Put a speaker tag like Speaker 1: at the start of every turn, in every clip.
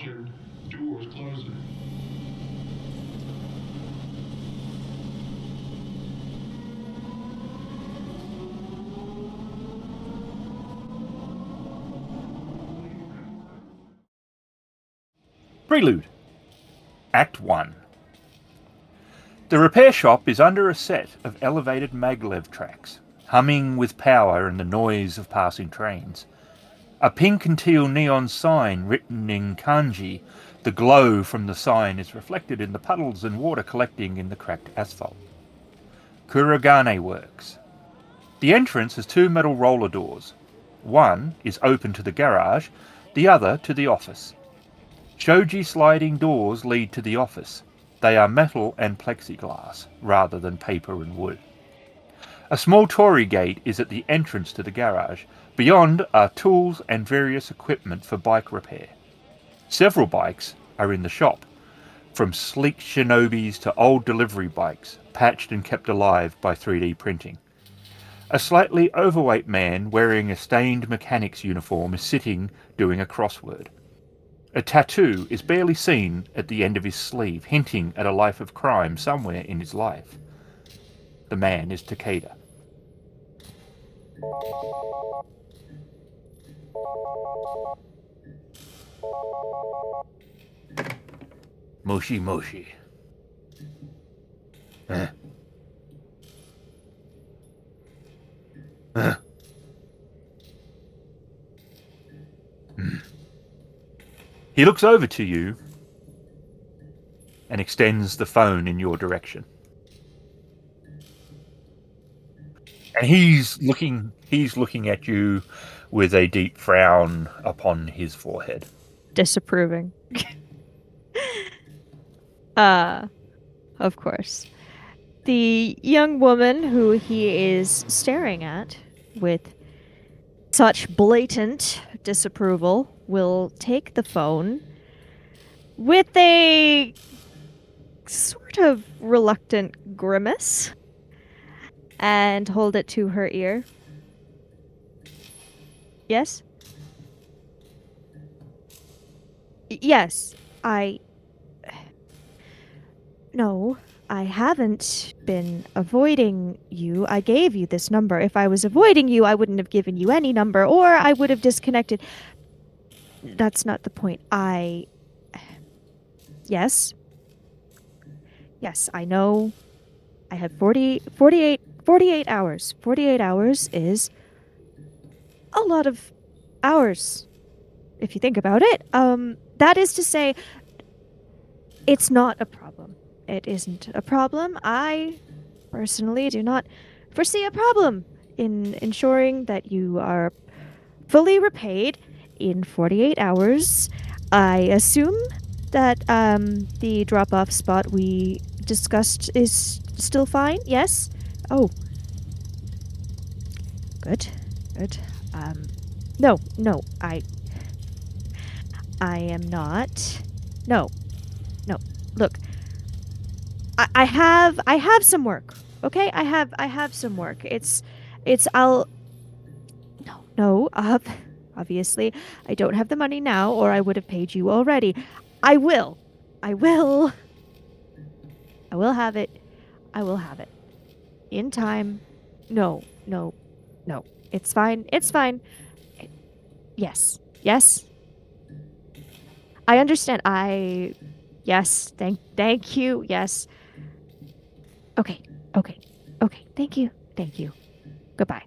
Speaker 1: Caution, doors closing.
Speaker 2: Prelude. Act 1. The repair shop is under a set of elevated maglev tracks, humming with power and the noise of passing trains. A pink and teal neon sign written in kanji, the glow from the sign is reflected in the puddles and water collecting in the cracked asphalt. Kurogane Works. The entrance has two metal roller doors. One is open to the garage, the other to the office. Shoji sliding doors lead to the office. They are metal and plexiglass, rather than paper and wood. A small torii gate is at the entrance to the garage. Beyond are tools and various equipment for bike repair. Several bikes are in the shop, from sleek shinobis to old delivery bikes, patched and kept alive by 3D printing. A slightly overweight man wearing a stained mechanic's uniform is sitting doing a crossword. A tattoo is barely seen at the end of his sleeve, hinting at a life of crime somewhere in his life. The man is Takeda. Moshi Moshi. He looks over to you and extends the phone in your direction. And he's looking at you with a deep frown upon his forehead.
Speaker 3: Disapproving. Of course. The young woman who he is staring at with such blatant disapproval will take the phone with a sort of reluctant grimace and hold it to her ear. Yes? Yes, No, I haven't been avoiding you. I gave you this number. If I was avoiding you, I wouldn't have given you any number, or I would have disconnected. That's not the point. Yes. Yes, I know. I have 48 hours. 48 hours is a lot of hours, if you think about it. That is to say, it's not a problem. It isn't a problem. I personally do not foresee a problem in ensuring that you are fully repaid in 48 hours. I assume that the drop-off spot we discussed is still fine? Yes? Oh. Good. Good. No, I am not. No. Look, I have some work. Okay, I have some work. I'll. No. Obviously, I don't have the money now, or I would have paid you already. I will have it. I will have it in time. No. It's fine. Yes. I understand. Yes. Thank you. Yes. Okay. Thank you. Goodbye.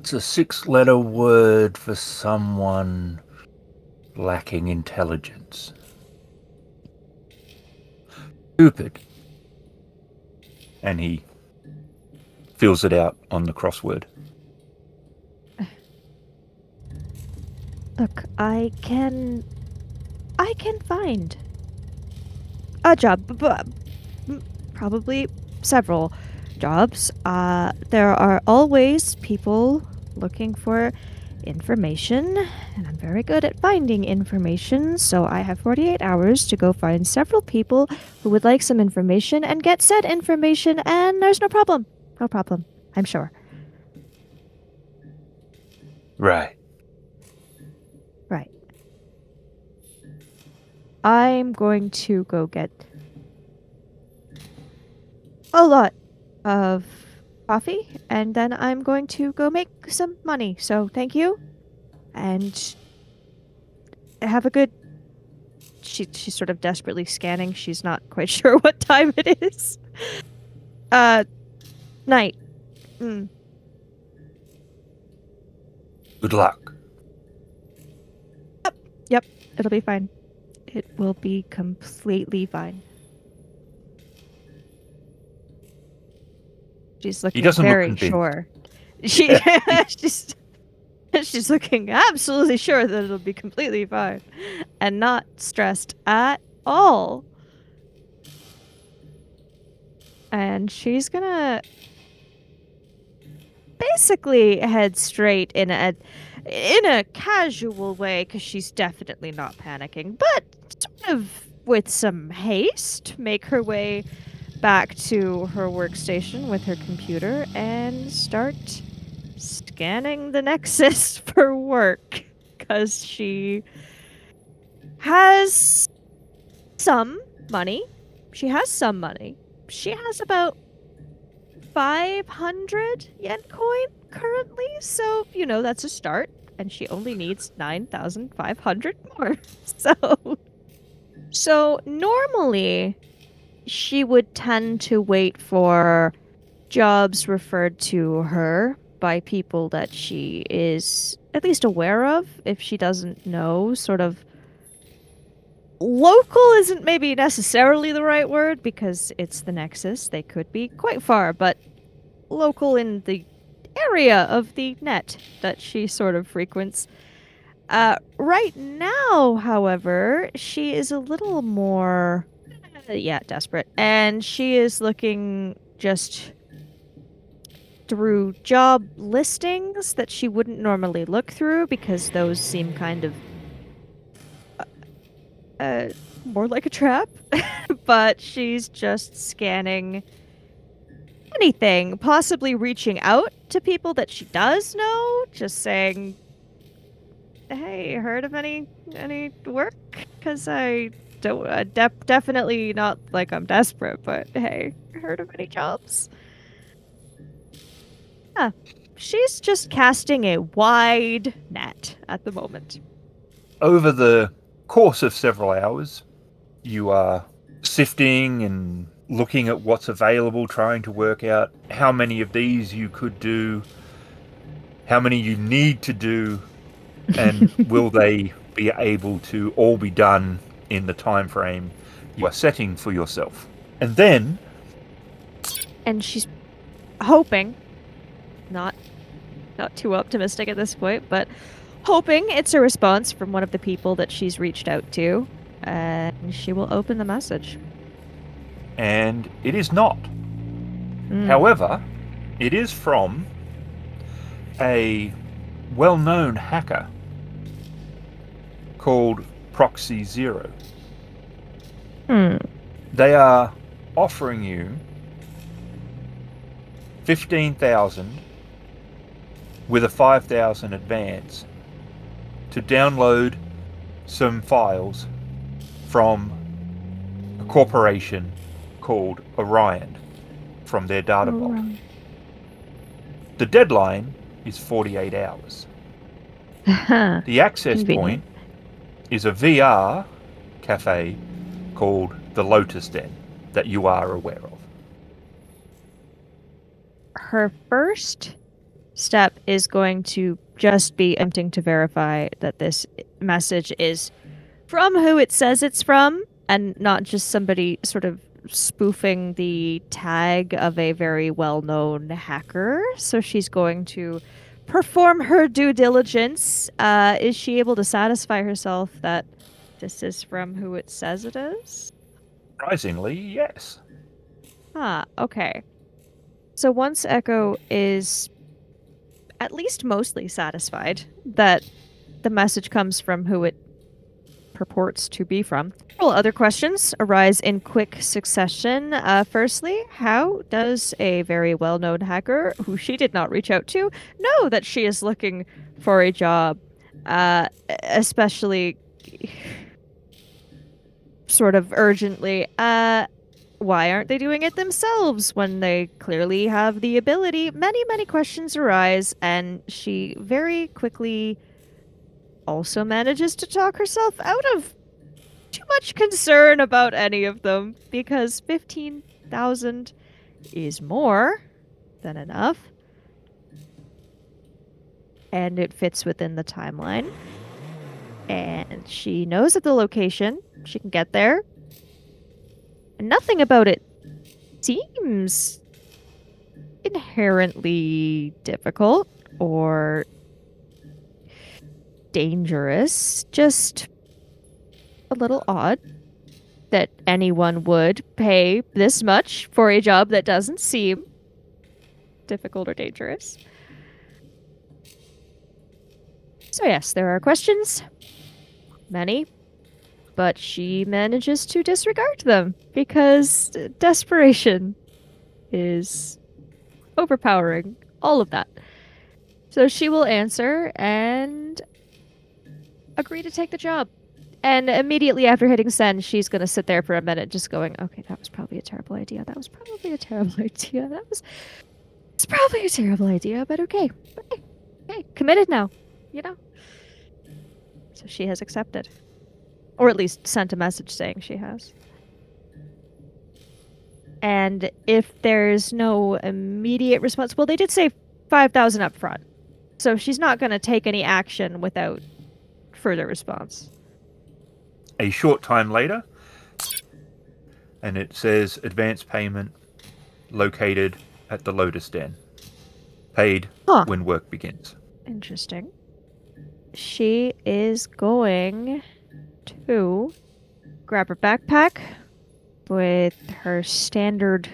Speaker 2: What's a 6-letter word for someone lacking intelligence? Stupid. And he fills it out on the crossword.
Speaker 3: Look, I can find a job, probably several jobs. There are always people looking for information, and I'm very good at finding information, so I have 48 hours to go find several people who would like some information and get said information, and there's no problem. No problem, I'm sure.
Speaker 2: Right.
Speaker 3: Right. I'm going to go get a lot of coffee, and then I'm going to go make some money. So thank you, and have a good. She's sort of desperately scanning. She's not quite sure what time it is. Night.
Speaker 2: Good luck.
Speaker 3: Yep, it'll be fine. It will be completely fine. She's looking
Speaker 2: doesn't look
Speaker 3: very
Speaker 2: convinced.
Speaker 3: sure. She's looking absolutely sure that it'll be completely fine and not stressed at all. And she's gonna basically head straight in a casual way, because she's definitely not panicking, but sort of with some haste, make her way back to her workstation with her computer and start scanning the Nexus for work, because she has some money. She has about 500 yen coin currently, so that's a start, and she only needs 9,500 more. So normally she would tend to wait for jobs referred to her by people that she is at least aware of. If she doesn't know, sort of local isn't maybe necessarily the right word, because it's the Nexus. They could be quite far, but local in the area of the net that she sort of frequents. Right now, however, she is a little more, desperate, and she is looking just through job listings that she wouldn't normally look through, because those seem kind of more like a trap. But she's just scanning anything, possibly reaching out to people that she does know, just saying, hey, heard of any work? Because I don't, definitely not like I'm desperate, but hey, heard of any jobs? Yeah, she's just casting a wide net at the moment.
Speaker 2: Over the course of several hours, you are sifting and looking at what's available, trying to work out how many of these you could do, how many you need to do, and will they be able to all be done in the time frame you are setting for yourself. And then...
Speaker 3: And she's hoping, not too optimistic at this point, but hoping it's a response from one of the people that she's reached out to, and she will open the message.
Speaker 2: And it is not. However, it is from a well-known hacker called Proxy Zero. They are offering you 15,000 with a 5,000 advance to download some files from a corporation called Orion from their data vault. The deadline is 48 hours. The access point is a VR cafe called the Lotus Den that you are aware of.
Speaker 3: Her first step is going to just be attempting to verify that this message is from who it says it's from, and not just somebody sort of spoofing the tag of a very well-known hacker. So she's going to perform her due diligence. Is she able to satisfy herself that this is from who it says it is?
Speaker 2: Surprisingly, yes.
Speaker 3: Okay. So once Echo is at least mostly satisfied that the message comes from who it purports to be from, several other questions arise in quick succession. Firstly, how does a very well-known hacker, who she did not reach out to, know that she is looking for a job? Especially sort of urgently. Why aren't they doing it themselves when they clearly have the ability? Many questions arise, and she very quickly also manages to talk herself out of too much concern about any of them, because 15,000 is more than enough. And it fits within the timeline. And she knows at the location. She can get there. And nothing about it seems inherently difficult or dangerous. Just a little odd that anyone would pay this much for a job that doesn't seem difficult or dangerous. So yes, there are questions. Many. But she manages to disregard them because desperation is overpowering all of that. So she will answer and agree to take the job. And immediately after hitting send, she's going to sit there for a minute just going, okay, that was probably a terrible idea. That was probably a terrible idea. It's probably a terrible idea, but okay. Okay, committed now, you know? So she has accepted. Or at least sent a message saying she has. And if there's no immediate response, well, they did say 5,000 up front. So she's not going to take any action without further response.
Speaker 2: A short time later, and it says advance payment located at the Lotus Den. Paid when work begins.
Speaker 3: Interesting. She is going to grab her backpack with her standard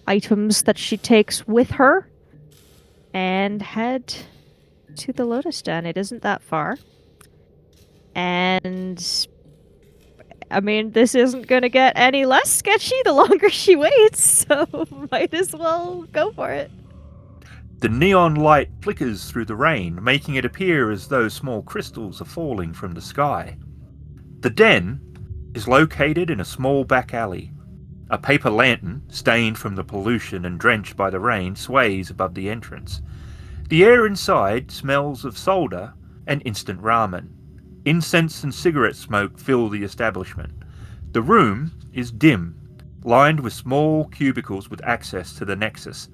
Speaker 3: items that she takes with her and head to the Lotus Den. It isn't that far. And I mean, this isn't going to get any less sketchy the longer she waits, so might as well go for it.
Speaker 2: The neon light flickers through the rain, making it appear as though small crystals are falling from the sky. The den is located in a small back alley. A paper lantern, stained from the pollution and drenched by the rain, sways above the entrance. The air inside smells of solder and instant ramen. Incense and cigarette smoke fill the establishment. The room is dim, lined with small cubicles with access to the Nexus.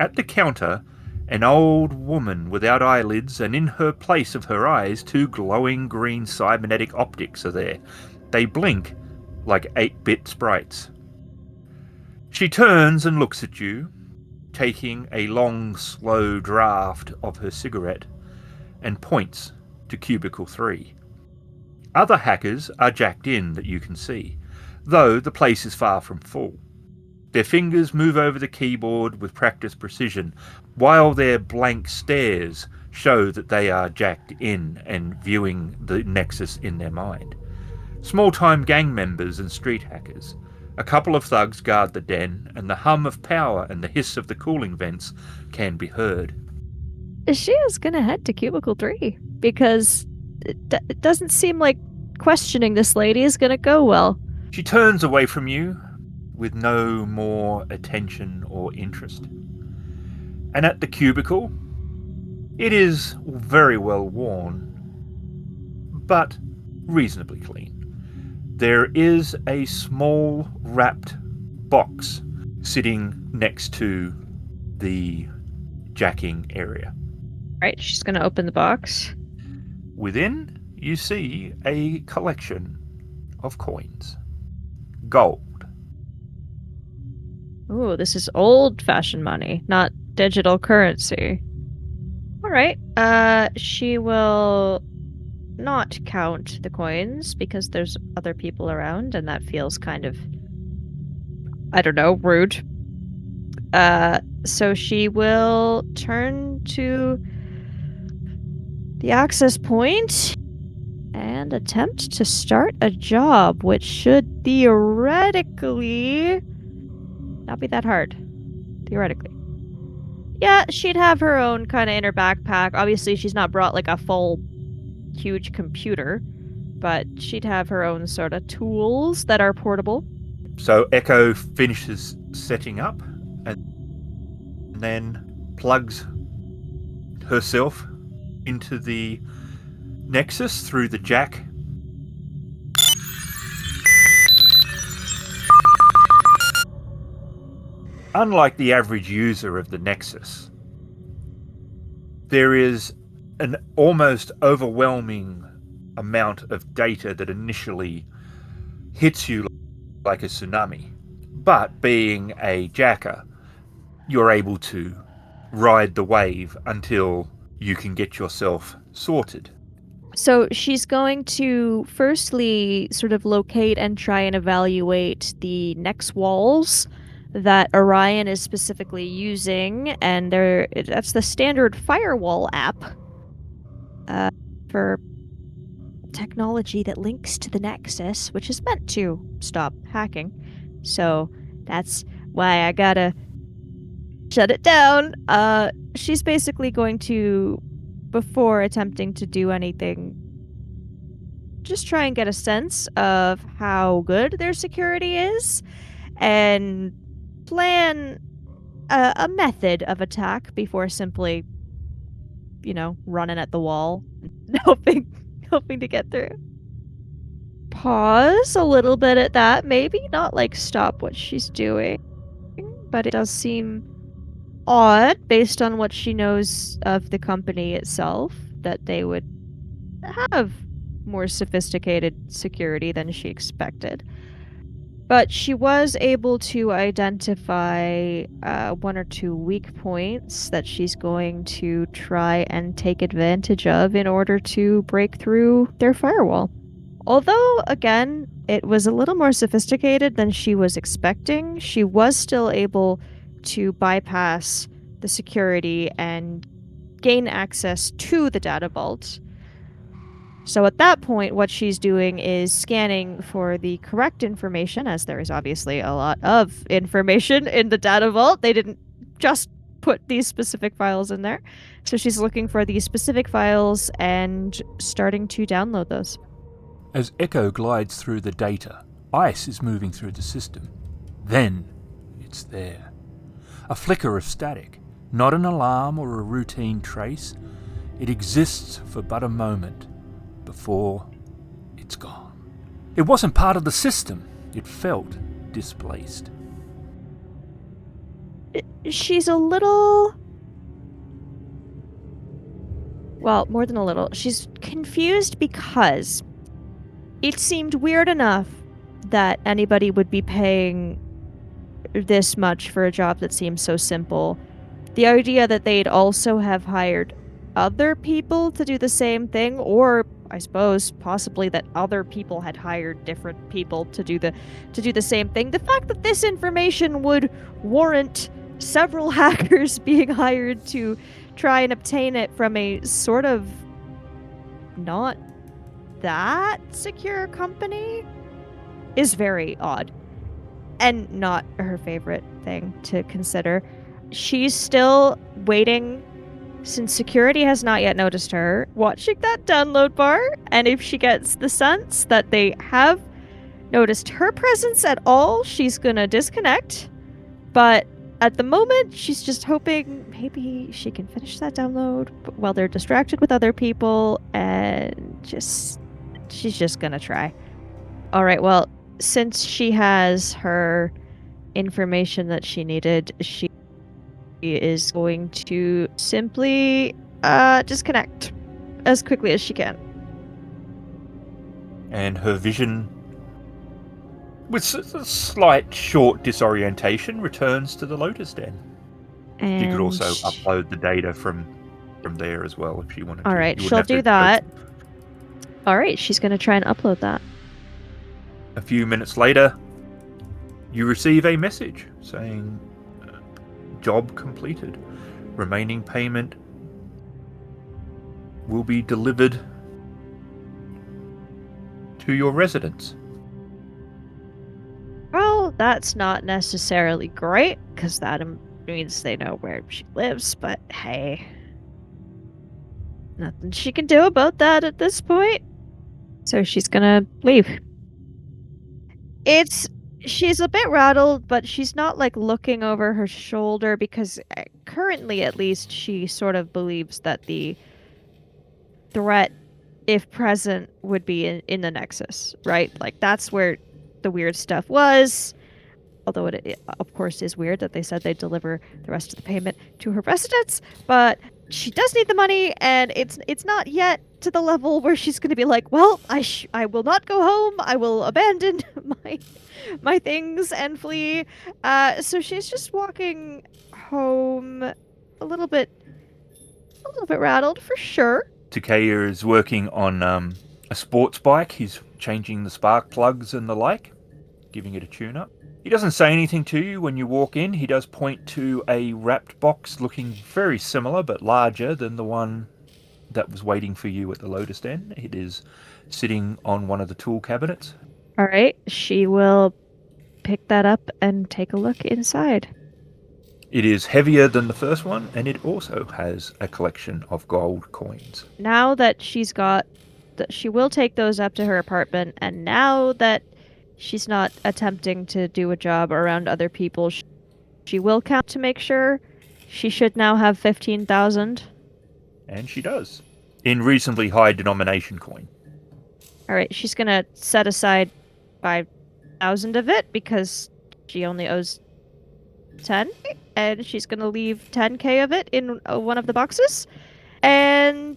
Speaker 2: At the counter, an old woman without eyelids, and in her place of her eyes, 2 glowing green cybernetic optics are there. They blink like 8-bit sprites. She turns and looks at you, taking a long, slow draft of her cigarette, and points to Cubicle 3. Other hackers are jacked in that you can see, though the place is far from full. Their fingers move over the keyboard with practiced precision, while their blank stares show that they are jacked in and viewing the Nexus in their mind. Small-time gang members and street hackers. A couple of thugs guard the den, and the hum of power and the hiss of the cooling vents can be heard.
Speaker 3: She is going to head to Cubicle 3, because it doesn't seem like questioning this lady is going to go well.
Speaker 2: She turns away from you with no more attention or interest. And at the cubicle, it is very well worn, but reasonably clean. There is a small wrapped box sitting next to the jacking area.
Speaker 3: Right, she's gonna open the box.
Speaker 2: Within, you see a collection of coins. Gold.
Speaker 3: Ooh, this is old-fashioned money, not digital currency. All right. She will not count the coins because there's other people around, and that feels kind of, I don't know, rude. So she will turn to the access point and attempt to start a job, which should theoretically not be that hard. Theoretically. Yeah, she'd have her own kind of in her backpack. Obviously, she's not brought like a full, huge computer, but she'd have her own sort of tools that are portable.
Speaker 2: So Echo finishes setting up and then plugs herself into the Nexus through the jack. Unlike the average user of the Nexus, there is an almost overwhelming amount of data that initially hits you like a tsunami. But being a jacker, you're able to ride the wave until you can get yourself sorted.
Speaker 3: So she's going to firstly sort of locate and try and evaluate the next walls that Orion is specifically using, and that's the standard firewall app for technology that links to the Nexus, which is meant to stop hacking. So that's why I gotta shut it down. She's basically going to, before attempting to do anything, just try and get a sense of how good their security is and plan a method of attack before simply, running at the wall and hoping to get through. Pause a little bit at that, maybe not like stop what she's doing, but it does seem odd based on what she knows of the company itself that they would have more sophisticated security than she expected. But she was able to identify one or two weak points that she's going to try and take advantage of in order to break through their firewall. Although, again, it was a little more sophisticated than she was expecting, she was still able to bypass the security and gain access to the data vault. So at that point, what she's doing is scanning for the correct information, as there is obviously a lot of information in the data vault. They didn't just put these specific files in there. So she's looking for these specific files and starting to download those.
Speaker 2: As Echo glides through the data, ice is moving through the system. Then it's there. A flicker of static, not an alarm or a routine trace. It exists for but a moment before it's gone. It wasn't part of the system. It felt displaced.
Speaker 3: She's a little... Well, more than a little. She's confused because it seemed weird enough that anybody would be paying this much for a job that seems so simple. The idea that they'd also have hired other people to do the same thing, or I suppose possibly that other people had hired different people to do the same thing. The fact that this information would warrant several hackers being hired to try and obtain it from a sort of not that secure company is very odd and not her favorite thing to consider. She's still waiting, since security has not yet noticed her, watching that download bar, and if she gets the sense that they have noticed her presence at all, she's gonna disconnect. But at the moment, she's just hoping maybe she can finish that download while they're distracted with other people, and she's just gonna try. All right, well, since she has her information that she needed, she is going to simply disconnect as quickly as she can.
Speaker 2: And her vision, with a slight short disorientation, returns to the Lotus Den.
Speaker 3: And
Speaker 2: She could also upload the data from there as well if she wanted to.
Speaker 3: All right,
Speaker 2: You wouldn't
Speaker 3: she'll
Speaker 2: have to
Speaker 3: do that. All right, she's going to try and upload that.
Speaker 2: A few minutes later, you receive a message saying, job completed. Remaining payment will be delivered to your residence.
Speaker 3: Well, that's not necessarily great, because that means they know where she lives, but hey. Nothing she can do about that at this point. So she's gonna leave. She's a bit rattled, but she's not like looking over her shoulder because currently, at least, she sort of believes that the threat, if present, would be in the Nexus, right? Like that's where the weird stuff was. Although it of course is weird that they said they'd deliver the rest of the payment to her residence, but she does need the money, and it's not yet to the level where she's going to be like, well, I will not go home. I will abandon my things and flee. So she's just walking home a little bit rattled for sure.
Speaker 2: Takaya is working on a sports bike. He's changing the spark plugs and the like, giving it a tune-up. He doesn't say anything to you when you walk in. He does point to a wrapped box looking very similar but larger than the one that was waiting for you at the Lotus Den. It is sitting on one of the tool cabinets.
Speaker 3: All right, she will pick that up and take a look inside.
Speaker 2: It is heavier than the first one, and it also has a collection of gold coins.
Speaker 3: Now that she will take those up to her apartment, and now that she's not attempting to do a job around other people, she will count to make sure. She should now have 15,000.
Speaker 2: And she does. In reasonably high denomination coin.
Speaker 3: Alright, she's gonna set aside 5,000 of it because she only owes 10, and she's gonna leave 10k of it in one of the boxes, and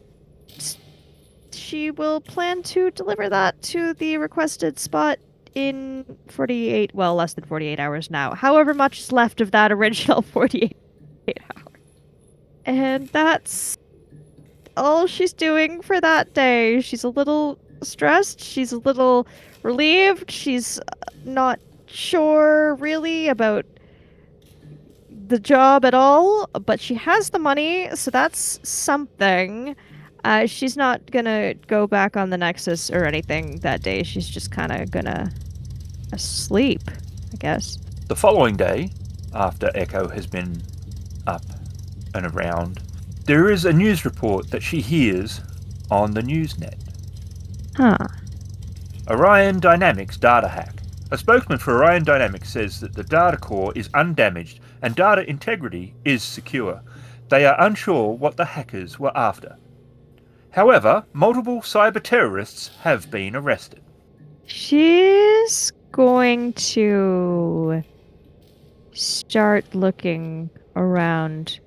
Speaker 3: she will plan to deliver that to the requested spot in less than 48 hours now. However much is left of that original 48 hours. And that's all she's doing for that day. She's a little stressed. She's a little relieved. She's not sure really about the job at all, but she has the money, so that's something. She's not gonna go back on the Nexus or anything that day. She's just kind of gonna sleep, I guess.
Speaker 2: The following day, after Echo has been up and around, there is a news report that she hears on the Newsnet.
Speaker 3: Huh.
Speaker 2: Orion Dynamics data hack. A spokesman for Orion Dynamics says that the data core is undamaged and data integrity is secure. They are unsure what the hackers were after. However, multiple cyber terrorists have been arrested.
Speaker 3: She's going to start looking around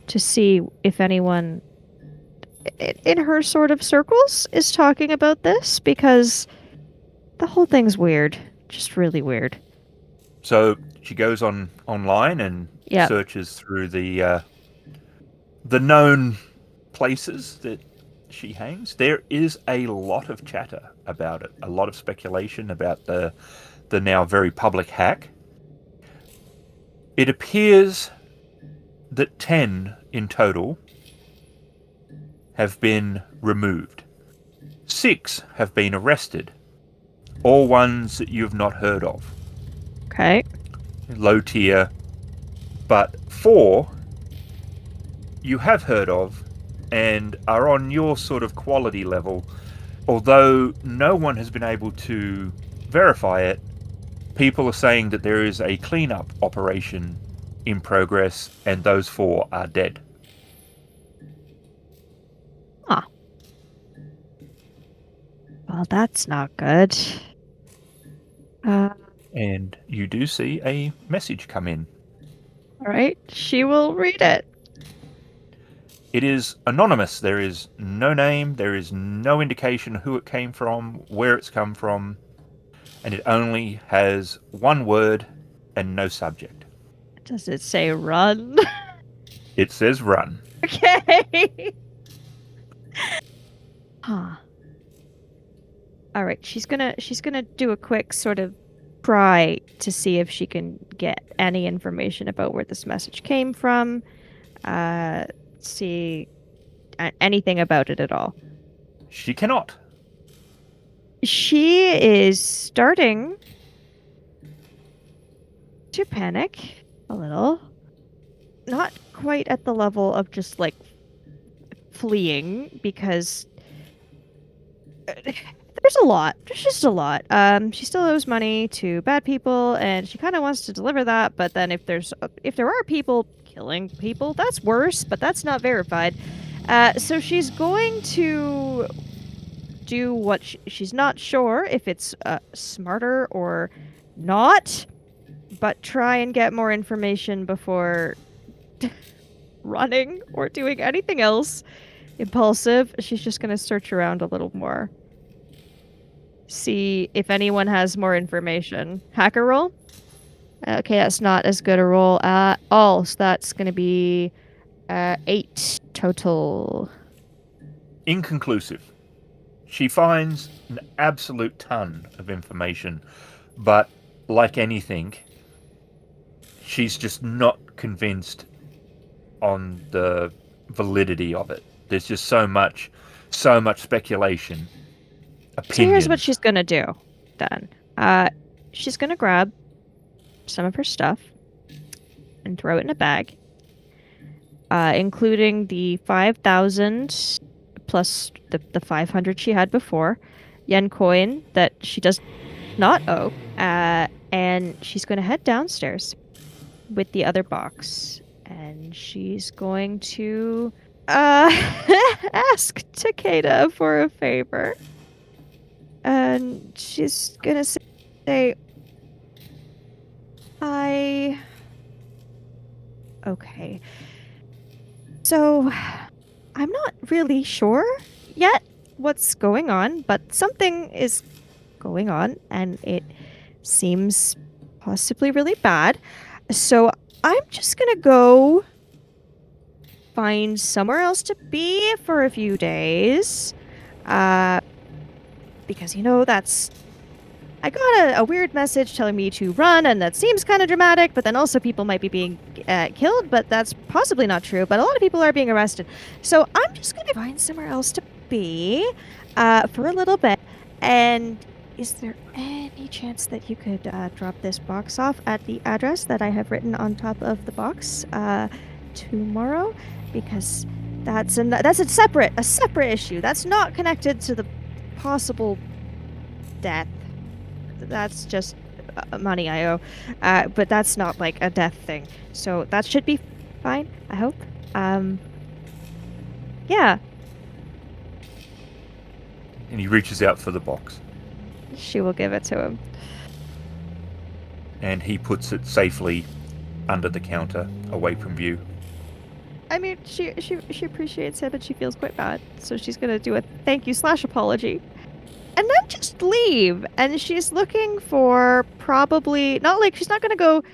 Speaker 3: to see if anyone in her sort of circles is talking about this, because the whole thing's weird. Just really weird.
Speaker 2: So she goes online and searches through the known places that she hangs. There is a lot of chatter about it, a lot of speculation about the now very public hack. It appears that 10 in total have been removed. 6 have been arrested, all ones that you've not heard of.
Speaker 3: Okay.
Speaker 2: Low tier, but 4 you have heard of and are on your sort of quality level. Although no one has been able to verify it, people are saying that there is a cleanup operation in progress and those 4 are dead.
Speaker 3: Huh. Well, that's not good.
Speaker 2: And you do see a message come in.
Speaker 3: Alright, she will read it.
Speaker 2: It is anonymous. There is no name. There is no indication who it came from, where it's come from. And it only has one word and no subject.
Speaker 3: Does it say run?
Speaker 2: It says run.
Speaker 3: Okay. Huh. All right, she's gonna do a quick sort of try to see if she can get any information about where this message came from. See anything about it at all.
Speaker 2: She cannot.
Speaker 3: She is starting to panic a little. Not quite at the level of just like fleeing, because there's a lot. There's just a lot. She still owes money to bad people, and she kind of wants to deliver that. But then if there are people killing people, that's worse. But that's not verified. So she's going to do what she's not sure if it's smarter or not, but try and get more information before running or doing anything else impulsive. She's just going to search around a little more. See if anyone has more information. Hacker roll? Okay, that's not as good a roll at all. So that's going to be 8 total.
Speaker 2: Inconclusive. She finds an absolute ton of information, but like anything, she's just not convinced on the validity of it. There's just so much speculation. Opinions.
Speaker 3: So here's what she's gonna do then. She's gonna grab some of her stuff and throw it in a bag, including the 5,000 plus the 500 she had before, yen coin that she does not owe, and she's gonna head downstairs with the other box, and she's going to ask Takeda for a favor. And she's gonna say, okay. So, I'm not really sure yet what's going on, but something is going on, and it seems possibly really bad. So, I'm just gonna go find somewhere else to be for a few days. Because, I got a weird message telling me to run, and that seems kind of dramatic, but then also people might be being killed, but that's possibly not true, but a lot of people are being arrested. So I'm just going to find somewhere else to be for a little bit. And is there any chance that you could drop this box off at the address that I have written on top of the box tomorrow? Because that's a separate issue. That's not connected to the possible death. That's just money I owe, but that's not like a death thing, so that should be fine, I hope. Yeah.
Speaker 2: And he reaches out for the box.
Speaker 3: She will give it to him.
Speaker 2: And he puts it safely under the counter, away from view.
Speaker 3: I mean, she appreciates it, but she feels quite bad, so she's gonna do a thank you / apology. And then just leave. And she's looking for probably, she's not going to go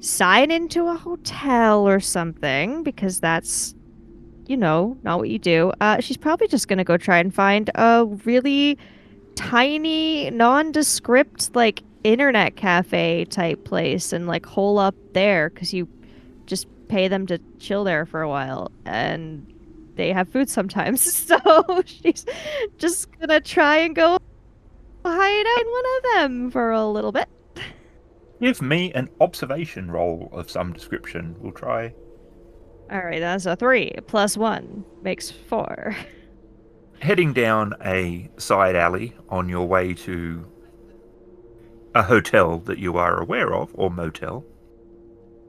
Speaker 3: sign into a hotel or something, because that's, not what you do. She's probably just going to go try and find a really tiny, nondescript, internet cafe type place and, hole up there, because you just pay them to chill there for a while. And they have food sometimes, so she's just gonna try and go hide out in one of them for a little bit.
Speaker 2: Give me an observation roll of some description. We'll try.
Speaker 3: Alright, that's a 3 + 1 makes 4.
Speaker 2: Heading down a side alley on your way to a hotel that you are aware of, or motel.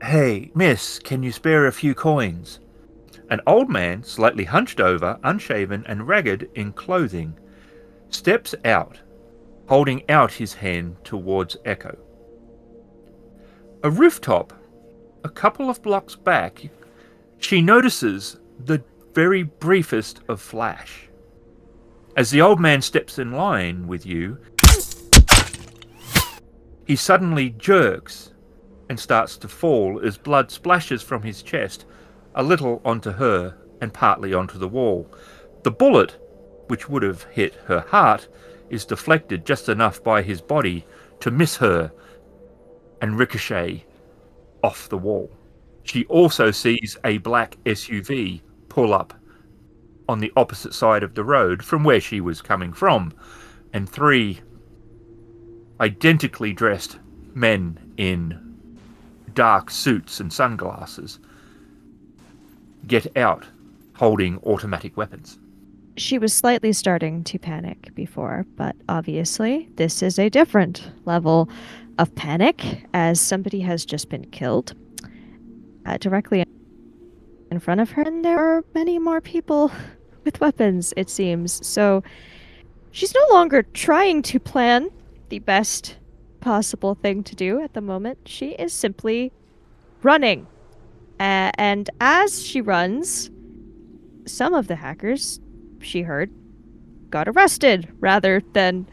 Speaker 2: Hey, miss, can you spare a few coins? An old man, slightly hunched over, unshaven and ragged in clothing, steps out, holding out his hand towards Echo. A rooftop, a couple of blocks back, she notices the very briefest of flash. As the old man steps in line with you, he suddenly jerks and starts to fall as blood splashes from his chest, a little onto her and partly onto the wall. The bullet, which would have hit her heart, is deflected just enough by his body to miss her and ricochet off the wall. She also sees a black SUV pull up on the opposite side of the road from where she was coming from, and 3 identically dressed men in dark suits and sunglasses get out holding automatic weapons.
Speaker 3: She was slightly starting to panic before, but obviously this is a different level of panic as somebody has just been killed directly in front of her, and there are many more people with weapons, it seems. So she's no longer trying to plan the best possible thing to do at the moment. She is simply running. And as she runs, some of the hackers, she heard, got arrested rather than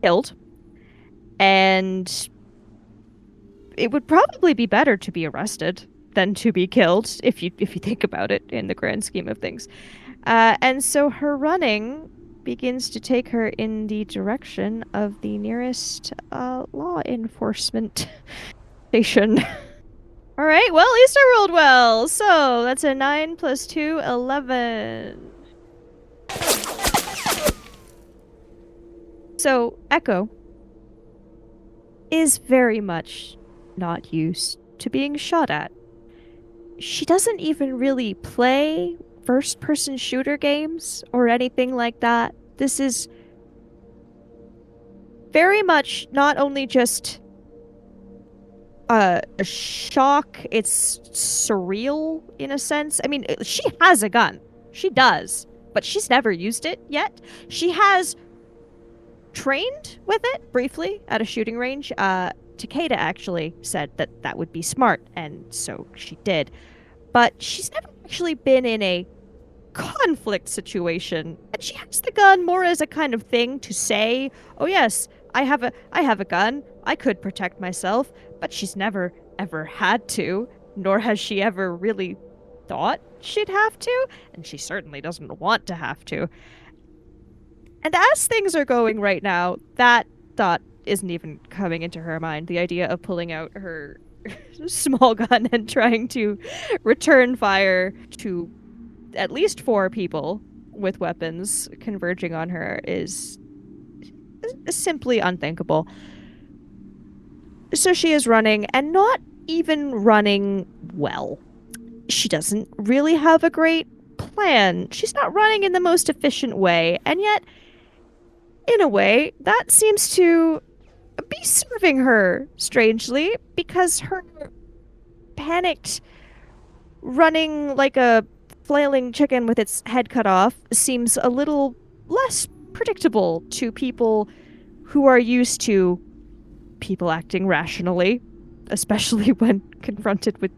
Speaker 3: killed. And it would probably be better to be arrested than to be killed, if you think about it in the grand scheme of things. And so her running begins to take her in the direction of the nearest law enforcement station. All right, well, at least I rolled well. So that's a 9 plus 2, 11. So Echo is very much not used to being shot at. She doesn't even really play first-person shooter games or anything like that. This is very much not only just a shock, it's surreal in a sense. I mean, she has a gun. She does. But she's never used it yet. She has trained with it briefly at a shooting range. Takeda actually said that that would be smart, and so she did. But she's never actually been in a conflict situation, and she has the gun more as a kind of thing to say, oh yes, I have a gun, I could protect myself, but she's never ever had to, nor has she ever really thought she'd have to, and she certainly doesn't want to have to. And as things are going right now, that thought isn't even coming into her mind. The idea of pulling out her small gun and trying to return fire to at least 4 people with weapons converging on her is simply unthinkable. So she is running, and not even running well. She doesn't really have a great plan. She's not running in the most efficient way, and yet, in a way, that seems to be serving her, strangely, because her panicked running like a flailing chicken with its head cut off seems a little less predictable to people who are used to people acting rationally, especially when confronted with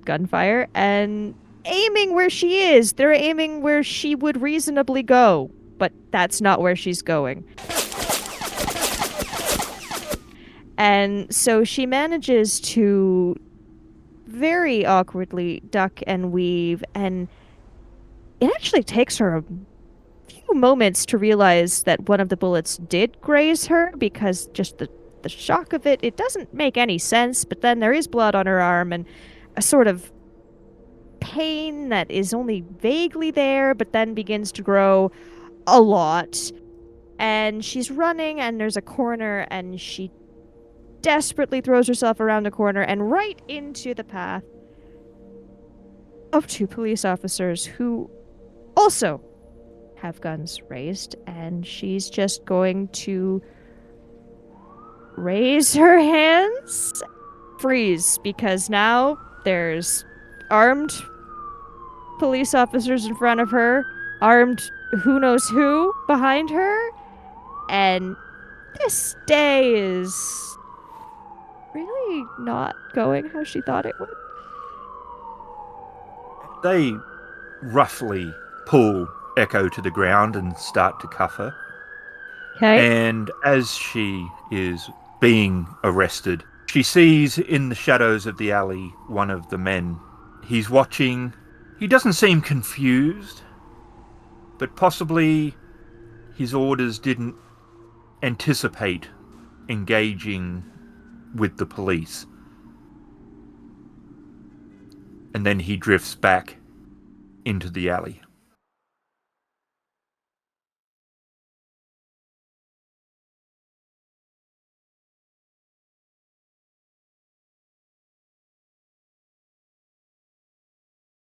Speaker 3: gunfire, and aiming where she is. They're aiming where she would reasonably go, but that's not where she's going. And so she manages to very awkwardly duck and weave, and it actually takes her a few moments to realize that one of the bullets did graze her, because just the shock of it doesn't make any sense, but then there is blood on her arm and a sort of pain that is only vaguely there, but then begins to grow a lot. And she's running, and there's a corner, and she desperately throws herself around the corner and right into the path of 2 police officers who also have guns raised, and she's just going to raise her hands, freeze, because now there's armed police officers in front of her, armed who knows who behind her, and this day is really not going how she thought it would.
Speaker 2: They roughly pull Echo to the ground and start to cuff her.
Speaker 3: Okay.
Speaker 2: And as she is being arrested, she sees in the shadows of the alley one of the men. He's watching. He doesn't seem confused, but possibly his orders didn't anticipate engaging with the police. And then he drifts back into the alley.